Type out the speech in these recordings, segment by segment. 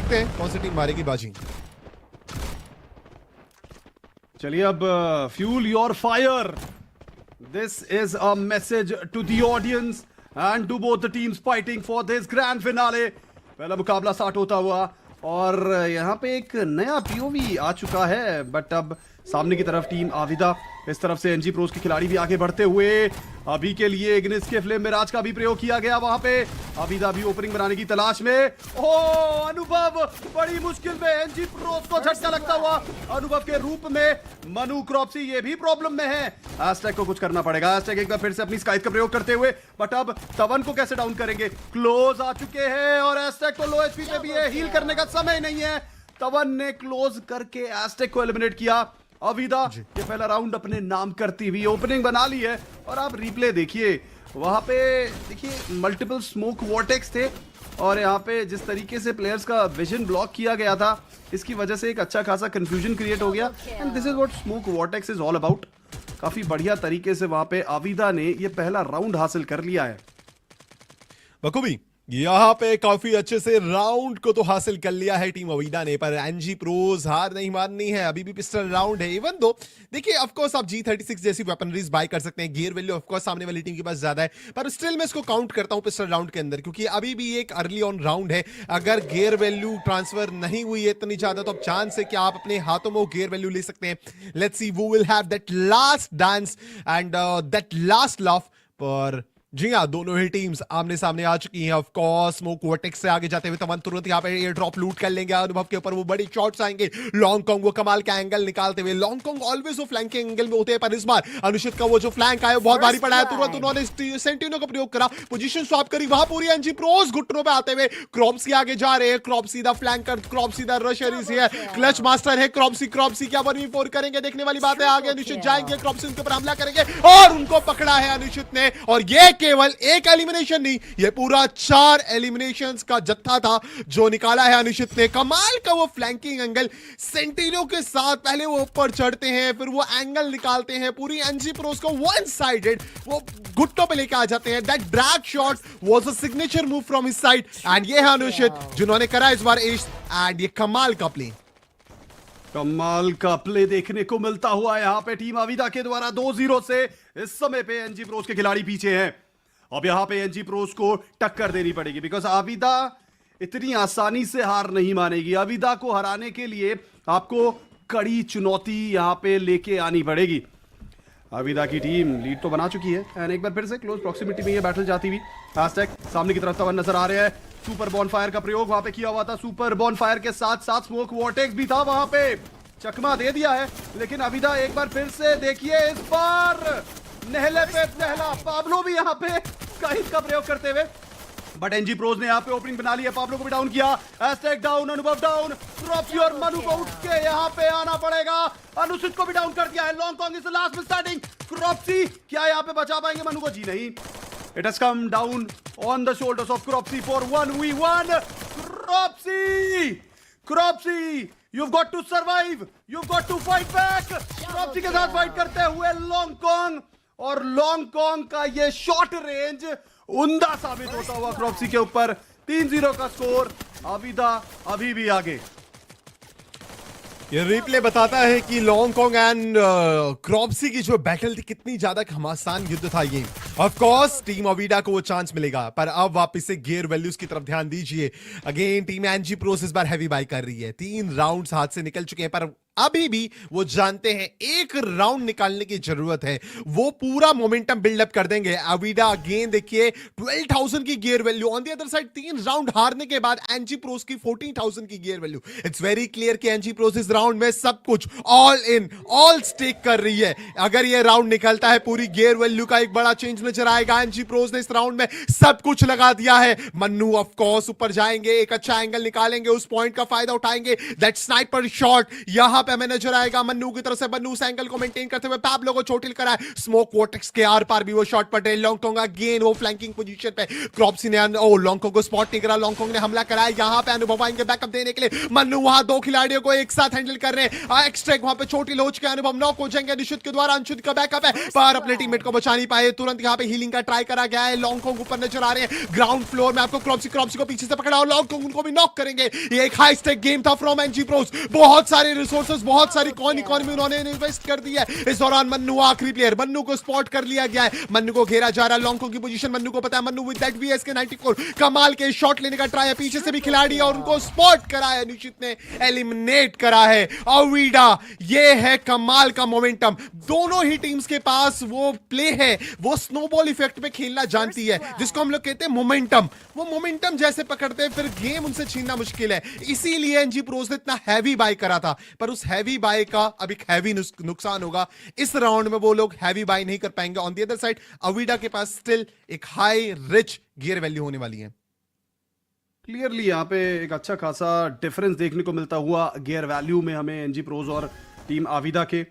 देखते हैं कौन सी टीम मारेगी बाजी। चलिए अब fuel your fire, this is a message to the audience and to both the teams fighting for this grand finale. पहला मुकाबला स्टार्ट होता हुआ और यहाँ पे एक नया पीओवी आ चुका है, बट अब सामने की तरफ टीम आविदा, इस तरफ से एनजी प्रोस के खिलाड़ी भी आगे बढ़ते हुए अभी के लिए इग्निस के फ्लेम मिराज का भी प्रयोग किया गया। वहां पे आविदा भी ओपनिंग बनाने की तलाश में। ओ अनुभव बड़ी मुश्किल में एनजी प्रोस को झटका लगता हुआ अनुभव के रूप में। मनु क्रॉप्सी ये भी प्रॉब्लम में है, एस्टेक को कुछ करना पड़ेगा। एस्टेक एक बार फिर से अपनी स्काइप का प्रयोग करते हुए, बट अब तवन को कैसे डाउन करेंगे? क्लोज आ चुके हैं और एस्टेक को लो एचपी पे भी है, हील करने का समय नहीं है। तवन ने क्लोज करके एस्टेक को एलिमिनेट किया। अविदा ये पहला राउंड अपने नाम करती हुई ओपनिंग बना ली है और आप रिप्ले देखिए, वहां पे देखिए मल्टीपल स्मोक वॉर्टेक्स थे और यहाँ पे जिस तरीके से प्लेयर्स का विजन ब्लॉक किया गया था, इसकी वजह से एक अच्छा खासा कंफ्यूजन क्रिएट हो गया। And this is what smoke vortex is all about. काफी बढ़िया तरीके से वहां पे अविदा ने ये पहला राउंड हासिल कर लिया है। बखूबी यहाँ पे काफी अच्छे से राउंड को तो हासिल कर लिया है टीम अवीदा ने, पर एनजी प्रोज हार नहीं माननी है। अभी भी पिस्टल राउंड है, इवन दो देखिए ऑफ कोर्स आप G36 जैसी वेपनरीज बाय कर सकते हैं, गियर वैल्यू ऑफ कोर्स सामने वाली टीम के पास ज्यादा है, पर स्टिल मैं इसको काउंट करता हूं पिस्टल राउंड के अंदर, क्योंकि अभी भी एक अर्ली ऑन राउंड है। अगर गियर वैल्यू ट्रांसफर नहीं हुई है इतनी ज्यादा, तो अब चांस है कि आप अपने हाथों में वो गियर वैल्यू ले सकते हैं। लेट्स सी वो will have that last dance and that last laugh. पर जी हाँ, दोनों ही टीम्स आमने सामने आ चुकी हैं। ऑफ कोर्स स्मोक वर्टेक्स से आगे जाते हुए तमन तुरंत यहाँ पे एयर ड्रॉप लूट कर लेंगे। अनुभव के ऊपर वो बड़ी शॉट्स आएंगे। लॉन्ग कॉन्ग वो कमाल का एंगल निकालते हुए, लॉन्ग कॉन्ग ऑलवेज वो फ्लैंकिंग एंगल में होते हैं, पर इस बार अनुचित का वो जो फ्लैंक आया बहुत भारी पड़ा है। तुरंत उन्होंने सेंटिनो का प्रयोग करा, पोजीशन स्वैप करी, वहां पूरी एनजी प्रोस घुटनों पे आते हुए क्रॉप्सी आगे जा रहे हैं। Cropsy the flanker, Cropsy the rusher is here, clutch master है क्रॉप्सी। क्रॉप्सी क्या 1v4 करेंगे, देखने वाली बात है। आगे अनुचित जाएंगे, क्रॉप्सी उनके ऊपर हमला करेंगे और उनको पकड़ा है अनुचित ने। और ये केवल एक एलिमिनेशन नहीं, ये पूरा 4 एलिमिनेशंस का जत्था था जो निकाला है अनुचित ने। कमाल का वो फ्लैंकिंग एंगल सेंटिनो के साथ, पहले वो ऊपर चढ़ते हैं, फिर वो एंगल निकालते हैं, पूरी एनजी प्रोस को वन साइडेड वो घुट्टों पे लेके आ जाते हैं। That drag shot was a signature move from his side and ये है अनुचित जिन्होंने करा इस बार एस। एंड ये कमाल का प्ले, कमाल का प्ले देखने को मिलता हुआ यहाँ पे टीम आविदा के द्वारा 2-0 से। इस समय पे एनजी प्रोस के खिलाड़ी पीछे हैं। अब यहाँ पे एनजी प्रोस को टक्कर देनी पड़ेगी, बिकॉज आविदा इतनी आसानी से हार नहीं मानेगी। आविदा को हराने के लिए आपको कड़ी चुनौती यहाँ पे लेके आनी पड़ेगी। आविदा की टीम लीड तो बना चुकी है एंड एक बार फिर से क्लोज प्रॉक्सिमिटी में ये बैटल जाती हुई। हैशटैग सामने की तरफ तवन नजर आ रहे हैं। सुपर बॉनफायर का प्रयोग वहां पे किया हुआ था, सुपर बॉनफायर के साथ साथ स्मोक वॉर्टेक्स भी था वहां पे, चकमा दे दिया है। लेकिन आविदा एक बार फिर से देखिए, इस बार नहले पे नहला पाब्लो भी यहाँ पे स्काइप का प्रयोग करते हुए, बट एनजी प्रोस ने यहाँ पे ओपनिंग बना ली है। पाब्लो को भी डाउन किया, एस्टेक डाउन, अनुभव डाउन, क्रॉप्सी और मनु को उठ के यहाँ पे आना पड़ेगा। अनुचित को भी डाउन कर दिया है। लॉन्ग कॉन्ग इज लास्ट में स्टार्टिंग। क्रॉप्सी क्या यहाँ पे बचा पाएंगे मनु को? जी नहीं। It has come down on the shoulders of Cropsy for 1v1। Cropsy, Cropsy you've got to survive, you've got to fight back। Cropsy के साथ फाइट करते हुए लॉन्ग कॉन्ग, और लॉन्ग कॉन्ग का ये शॉर्ट रेंज उम्दा साबित होता हुआ क्रॉप्सी के ऊपर। 3-0 का स्कोर, आविदा अभी भी आगे। ये रिप्ले बताता है कि लॉन्ग कॉन्ग एंड क्रॉप्सी की जो बैटल थी कितनी ज्यादा घमासान युद्ध था ये। ऑफ कोर्स टीम अवीडा को वो चांस मिलेगा, पर अब वापस से गियर वैल्यूज की तरफ ध्यान दीजिए। अगेन टीम एनजी प्रोस इस बार हैवी बाय कर रही है। 3 राउंड्स हाथ से निकल चुके हैं, पर अभी भी वो जानते हैं एक राउंड निकालने की जरूरत है। वो पूरा मोमेंटम बिल्डअप कर देंगे। अवीडा अगेन देखिए 12,000 की gear value, on the other side 3 round हारने के बाद एनजी प्रोस की 14,000 की gear value. It's very clear कि एनजी प्रोस इस राउंड में सब कुछ ऑल इन ऑल स्टेक कर रही है। अगर ये राउंड निकलता है, पूरी गियर वैल्यू का एक बड़ा चेंज नजर आएगा। एनजी प्रोस ने इस राउंड में सब कुछ लगा दिया है। मन्नू ऑफ कोर्स ऊपर जाएंगे, एक अच्छा एंगल निकालेंगे, उस पॉइंट का फायदा उठाएंगे। दैट स्नाइपर शॉट यहां पे हमें नजर आएगा मन्नू की तरफ से। मन्नू एंगल को मेंटेन करते हुए पैब्लो को चोटिल कराए, स्मोक वोर्टेक्स के आर पार भी वो शॉट पड़ रहे। लॉन्गकोंग अगेन वो फ्लैंकिंग पोजीशन पे, क्रॉप्सी ने लॉन्गकोंग को स्पॉट नहीं करा, लॉन्गकोंग ने हमला कराया। यहां पे अनुभव आएंगे बैकअप देने के लिए। मन्नू वहां दो खिलाड़ियों को एक साथ हैंडल कर रहे हैं। एक्स्ट्रैक वहां पे चोटिल हो चुके, अनुभव नॉक हो जाएंगे निशुत के द्वारा। अंशुत का बैकअप है पर अपने टीममेट को बचा नहीं पाए, तुरंत यहां पे हीलिंग का ट्राई करा गया है। लॉन्गकोंग ऊपर नजर आ रहे हैं ग्राउंड फ्लोर में, आपको क्रॉप्सी को पीछे से पकड़ा और लॉन्गकोंग उनको भी नॉक करेंगे। ये एक हाई स्टेक गेम था फ्रॉम एनजी प्रोस, बहुत सारे रिसोर्सेज, बहुत सारी कॉइन इकोनॉमी उन्होंने इन्वेस्ट कर दी है। इस दौरान मन्नू आखिरी प्लेयर, मन्नू को स्पॉट कर लिया गया है, मन्नू को घेरा जा रहा है। लॉन्गकोंग की पोजीशन मन्नू को पता है, मन्नू विद दैट वीएस के 94 कमाल के शॉट लेने का ट्राई है, पीछे से भी खिलाड़ी और उनको स्पॉट करा है, निश्चित ने एलिमिनेट करा है। अवीडा, ये है कमाल का मोमेंटम, दोनों ही टीम्स के पास वो प्ले है, वो स्नोबॉल इफेक्ट पे खेलना जानती है जिसको हम लोग कहते हैं मोमेंटम। वो मोमेंटम जैसे पकड़ते हैं फिर गेम उनसे छीनना मुश्किल है, इसीलिए एनजी प्रोस ने इतना हैवी बाय करा था। पर उस हैवी बाय का अब एक हैवी नुकसान होगा, इस राउंड में वो लोग हैवी बाय नहीं कर पाएंगे। ऑन द अदर साइड अवीडा के पास स्टिल एक हाई रिच गियर वैल्यू होने वाली है। क्लियरली यहाँ पे एक अच्छा खासा डिफरेंस देखने को मिलता हुआ गियर वैल्यू में हमें एनजी प्रोज और टीम आविदा के।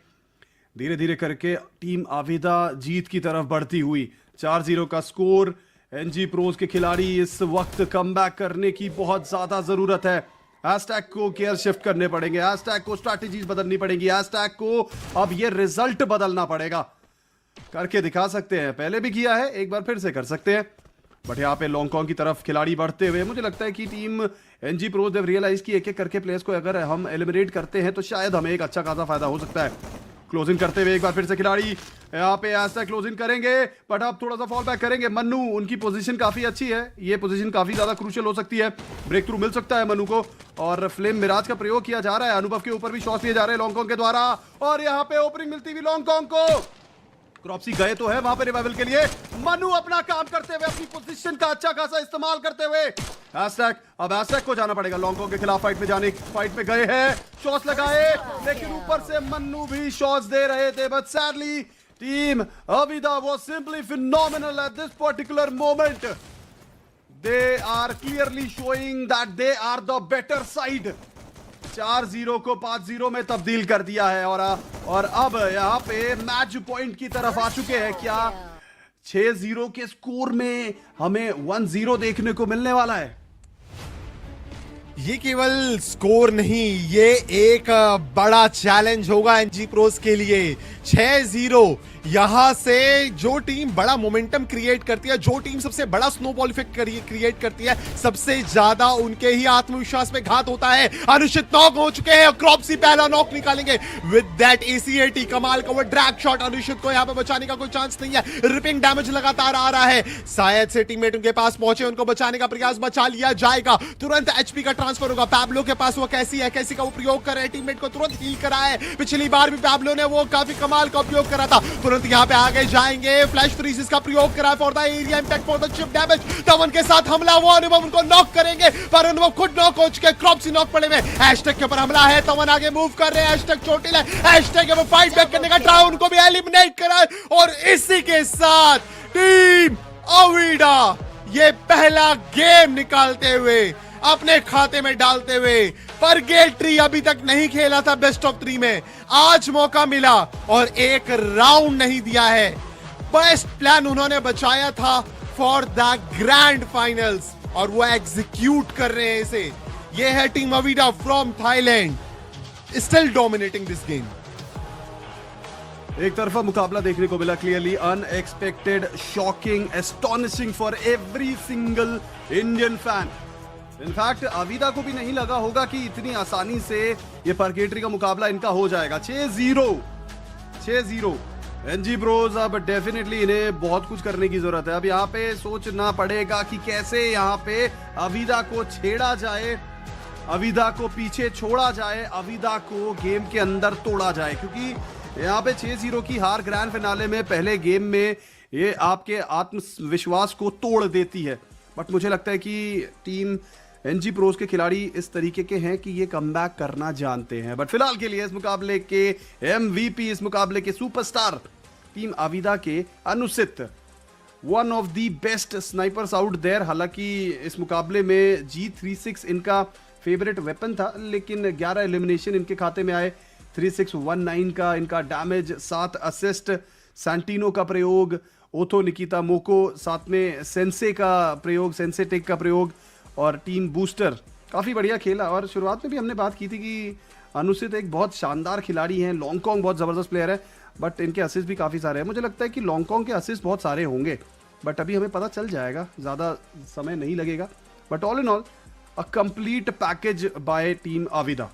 धीरे धीरे करके टीम आविदा जीत की तरफ बढ़ती हुई, 4-0 का स्कोर। एनजी प्रोज के खिलाड़ी इस वक्त कमबैक करने की बहुत ज्यादा जरूरत है। हैशटैग को गियर शिफ्ट करने पड़ेंगे, हैशटैग को स्ट्रैटेजीज बदलनी पड़ेंगी, हैशटैग को अब ये रिजल्ट बदलना पड़ेगा। करके दिखा सकते हैं, पहले भी किया है, एक बार फिर से कर सकते हैं। बट यहाँ पे लॉन्गकोंग की तरफ खिलाड़ी बढ़ते हुए, मुझे लगता है कि टीम एनजी प्रोज ने रियलाइज की एक एक करके प्लेयर्स को अगर हम एलिमिनेट करते हैं तो शायद हमें एक अच्छा खासा फायदा हो सकता है। क्लोजिंग करते हुए एक बार फिर से खिलाड़ी यहाँ पे ऐसा क्लोजिंग करेंगे, बट अब थोड़ा सा फॉल बैक करेंगे। मन्नू, उनकी पोजीशन काफी अच्छी है, ये पोजीशन काफी ज्यादा क्रूशियल हो सकती है, ब्रेक थ्रू मिल सकता है मन्नू को। और फ्लेम मिराज का प्रयोग किया जा रहा है, अनुभव के ऊपर भी शॉट लिए जा रहे हैं लॉन्गकोंग के द्वारा, और यहाँ पे ओपनिंग मिलती हुई लॉन्गकोंग को। क्रॉप्सी गए तो है वहां पे रिवाइवल के लिए, मनु अपना काम करते हुए, अपनी पोजीशन का अच्छा खासा इस्तेमाल करते हुए। हैशटैग, अब हैशटैग को जाना पड़ेगा लॉन्गकोंग के खिलाफ फाइट में गए हैं, शॉट्स लगाए, लेकिन ऊपर से मन्नू भी शॉट्स दे रहे थे। But sadly team Avida was simply phenomenal at this particular moment. They are clearly showing that they are the better side. 4-0 को 5-0 में तब्दील कर दिया है, और अब यहाँ पे मैच पॉइंट की तरफ आ चुके हैं। क्या 6-0 के स्कोर में हमें 1-0 देखने को मिलने वाला है? ये केवल स्कोर नहीं, ये एक बड़ा चैलेंज होगा एनजी प्रोस के लिए। 6-0, यहां से जो टीम बड़ा मोमेंटम क्रिएट करती है, जो टीम सबसे बड़ा स्नोबॉल इफेक्ट क्रिएट करती है, सबसे ज्यादा उनके ही आत्मविश्वास में घात होता है। अनुचित नॉक हो चुके हैं, क्रॉप्सी पहला नॉक निकालेंगे विद दैट एसीएटी, कमाल का वो ड्रैग शॉट। अनुचित को यहां पे बचाने का कोई चांस नहीं है, रिपिंग डैमेज लगातार आ रहा है, शायद से टीममेट उनके पास पहुंचे, उनको बचाने का प्रयास, बचा लिया जाएगा। तुरंत एचपी का ट्रांसफर होगा, पैब्लो के पास वो कैसी का वो प्रयोग कर रहे हैं, टीममेट को तुरंत हील करा है। पिछली बार भी पैब्लो ने वो काफी कमाल का उपयोग करा था। तुरंत यहां पे आगे जाएंगे, फ्लैश फ्रीजेस का प्रयोग करा for the area impact, for the chip damage. तमन के साथ हमला, वो अनुभव उनको नॉक करेंगे, पर अनुभव खुद नॉक हो चुके, क्रॉप्सी नॉक पड़े हुए। हैशटैग के ऊपर हमला है, तमन आगे मूव कर रहे हैं, हैशटैग चोटिल है, हैशटैग के ऊपर फाइट बैक करने का ट्राई, उनको भी एलिमिनेट करा है। और इसी के साथ टीम अवीडा ये पहला गेम निकालते हुए, अपने खाते में डालते हुए, परगेट्री अभी तक नहीं खेला था बेस्ट ऑफ 3 में, आज मौका मिला और एक राउंड नहीं दिया है। बेस्ट प्लान उन्होंने बचाया था फॉर द ग्रैंड फाइनल्स, और वो एग्जीक्यूट कर रहे हैं इसे। ये है team Avida from Thailand, still dominating this game. एक तरफा मुकाबला देखने को मिला, clearly unexpected, shocking, astonishing for every single Indian fan. In fact Avida को भी नहीं लगा होगा कि इतनी आसानी से ये परगेट्री का मुकाबला इनका हो जाएगा। 6-0 एनजी प्रोज, अब डेफिनेटली इन्हें बहुत कुछ करने की जरूरत है। अब यहाँ पे सोचना पड़ेगा कि कैसे यहाँ पे अवीदा को छेड़ा जाए, अवीदा को पीछे छोड़ा जाए, अवीदा को गेम के अंदर तोड़ा जाए, क्योंकि यहाँ पे 6-0 की हार ग्रैंड फिनाले में पहले गेम में ये आपके आत्मविश्वास को तोड़ देती है। बट मुझे लगता है कि टीम एनजी प्रोज के खिलाड़ी इस तरीके के हैं कि ये कमबैक करना जानते हैं। बट फिलहाल के लिए इस मुकाबले के एमवीपी, इस मुकाबले के सुपरस्टार टीम आविदा के अनुसित, one of the best snipers out there. हालांकि इस मुकाबले में G36 इनका फेवरेट वेपन था, लेकिन 11 एलिमिनेशन इनके खाते में आए, 3619 का इनका डैमेज, 7 असिस्ट, सैंटिनो का प्रयोग, ओथो निकिता मोको, साथ में सेंसे का प्रयोग, सेंसे टेक का प्रयोग और टीम बूस्टर काफ़ी बढ़िया खेला। और शुरुआत में भी हमने बात की थी कि अनुसित एक बहुत शानदार खिलाड़ी हैं, लॉन्गकॉन्ग बहुत ज़बरदस्त प्लेयर है, बट इनके असिस्ट भी काफ़ी सारे हैं। मुझे लगता है कि लॉन्गकॉन्ग के असिस्ट बहुत सारे होंगे, बट अभी हमें पता चल जाएगा, ज़्यादा समय नहीं लगेगा। But all in all a complete package bye team Abida.